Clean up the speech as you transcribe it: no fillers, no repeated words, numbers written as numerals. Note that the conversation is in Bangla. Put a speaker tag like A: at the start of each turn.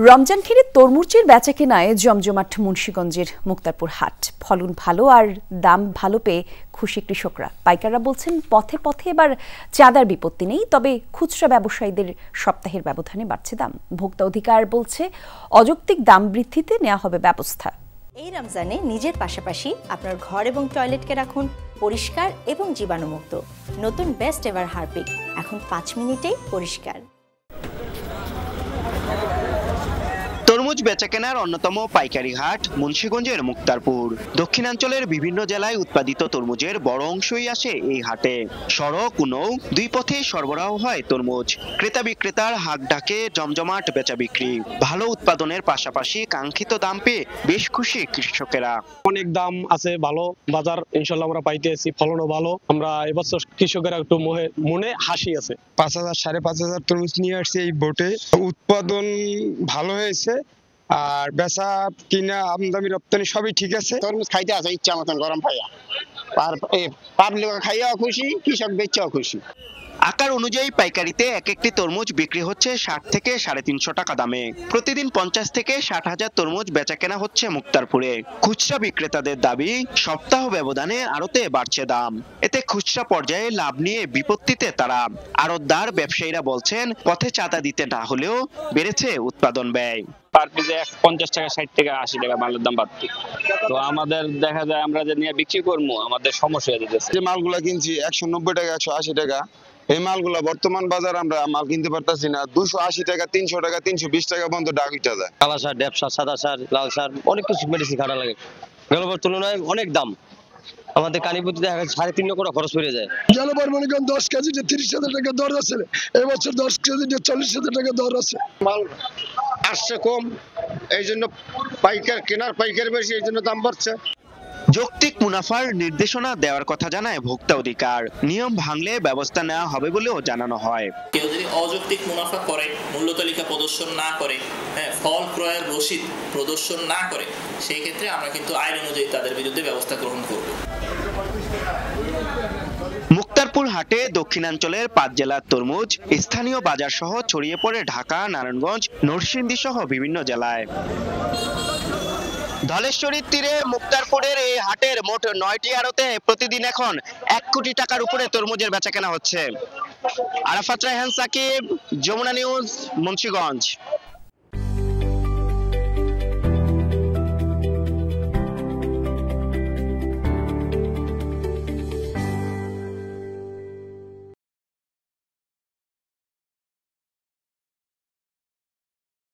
A: রমজান ঘিরে তরমুজের বেচাকেনায় জমজমাট মুন্সিগঞ্জের মুক্তারপুর হাট। ফলন ভালো আর দাম ভালো পেয়ে খুশি কৃষকরা। পাইকাররা বলছেন পথে পথে এবার চাঁদার বিপত্তি নেই, তবে খুচরা ব্যবসায়ীদের সপ্তাহের ব্যবধানে বাড়ছে দাম। ভোক্তা অধিকার বলছে অযৌক্তিক দাম বৃদ্ধিতে নেওয়া হবে ব্যবস্থা।
B: এই রমজানে নিজের পাশাপাশি আপনার ঘর এবং টয়লেটকে রাখুন পরিষ্কার এবং জীবাণুমুক্ত। নতুন বেস্ট এভার হারপিক এখন 5 মিনিটেই পরিষ্কার।
C: তরমুজ বেচাকেনার অন্যতম পাইকারি হাট মুন্সিগঞ্জের মুক্তারপুর। দক্ষিণাঞ্চলের বিভিন্ন জেলায় উৎপাদিত তরমুজের বড় অংশই আসে এই হাটে। সড়ক ও নৌ দুই পথে সরবরাহ হয় তরমুজ। ক্রেতা বিক্রেতার হাক ডাকে জমজমাট বেচা বিক্রি। ভালো উৎপাদনের পাশাপাশি কাঙ্ক্ষিত দাম পেয়ে বেশ খুশি কৃষকেরা।
D: অনেক দাম আছে, ভালো বাজার ইনশাল্লাহ আমরা পাইতেছি, ফলনও ভালো। আমরা এবছর কৃষকেরা একটু মনে হাসি আছে।
E: 5,000 5,500 তরমুজ নিয়ে আসছে এই বোটে। উৎপাদন ভালো হয়েছে আর বেচা কিনা আমদানি রপ্তানি সবই ঠিক আছে।
F: তরমুজ খাইতে আছে ইচ্ছা মতন গরম পাইয়া, আর পাবলিক খাইয়াও খুশি, কৃষক বেচাও খুশি।
C: আকার অনুযায়ী পাইকারিতে এক একটি তরমুজ বিক্রি হচ্ছে 60 থেকে 350 টাকা দামে। প্রতিদিন 50 থেকে 60,000 তরমুজ বেচাকেনা হচ্ছে মুক্তারপুরে। খুচরা বিক্রেতাদের দাবি সপ্তাহ ব্যবধানে আড়তে বাড়ছে দাম। এতে খুচরা পর্যায়ে লাভ নিয়ে বিপত্তিতে তারা। আড়তদার ব্যবসায়ীরা বলছেন পথে চাঁদা দিতে না হলেও বেড়েছে উৎপাদন ব্যয়।
G: পার পিসে 50 টাকা 60 টাকা 80 টাকা মালের দাম বাড়তি। তো আমাদের দেখা যায় আমরা যে নিয়ে বিক্রি করবো আমাদের সমস্যা হয়ে যাচ্ছে।
E: যে মালগুলা কিনছি 190 টাকা 180 টাকা, এই মালগুলা বর্তমান বাজার আমরা মাল কিনতে পারতাছি না। 280 টাকা 300 টাকা 320 টাকা পর্যন্ত ডাক উঠা যায়।
H: কালা সার, ড্যাপ সার, সাদা সার, লাল সার অনেক কিছু মেডিসিন খাটা লাগে। গেলবার তুলনায় অনেক দাম। আমাদের কানিপুতে দেখা যাচ্ছে 3.5 লক্ষ টাকা খরচ হয়ে যায়।
I: গেলবার মনে করেন 10 কেজিতে 30,000 টাকা দর আছে, এবছর 10 কেজিতে 40,000 টাকা দর আছে।
F: মাল আসছে কম, এই জন্য পাইকার কেনার পাইকার বেশি, এই জন্য দাম বাড়ছে।
C: যৌক্তিক মুনাফার নির্দেশনা দেওয়ার কথা জানায় ভোক্তা অধিকার। নিয়ম ভাঙলে ব্যবস্থা নেওয়া হবে বলেও জানানো হয়।
J: কেউ যদি অযৌক্তিক মুনাফা করে, মূল্য তালিকা প্রদর্শন না করে, ফল ক্রয়ের রসিদ প্রদর্শন না করে, সেই ক্ষেত্রে আমরা কিন্তু আইন অনুযায়ী তাদের বিরুদ্ধে ব্যবস্থা গ্রহণ করব।
C: মুক্তারপুর হাটে দক্ষিণাঞ্চলের 5 জেলার তরমুজ স্থানীয় বাজার সহ ছড়িয়ে পড়ে ঢাকা, নারায়ণগঞ্জ, নরসিংদী সহ বিভিন্ন জেলায়। ধলেশ্বরীর তীরে মুক্তারপুরের এই হাটের মোট 9টি আড়তে প্রতিদিন এখন 1 কোটি টাকার উপরে তরমুজের বেচাকেনা হচ্ছে। আরাফাত রায়হান সাকিব, যমুনা নিউজ, মুন্সিগঞ্জ।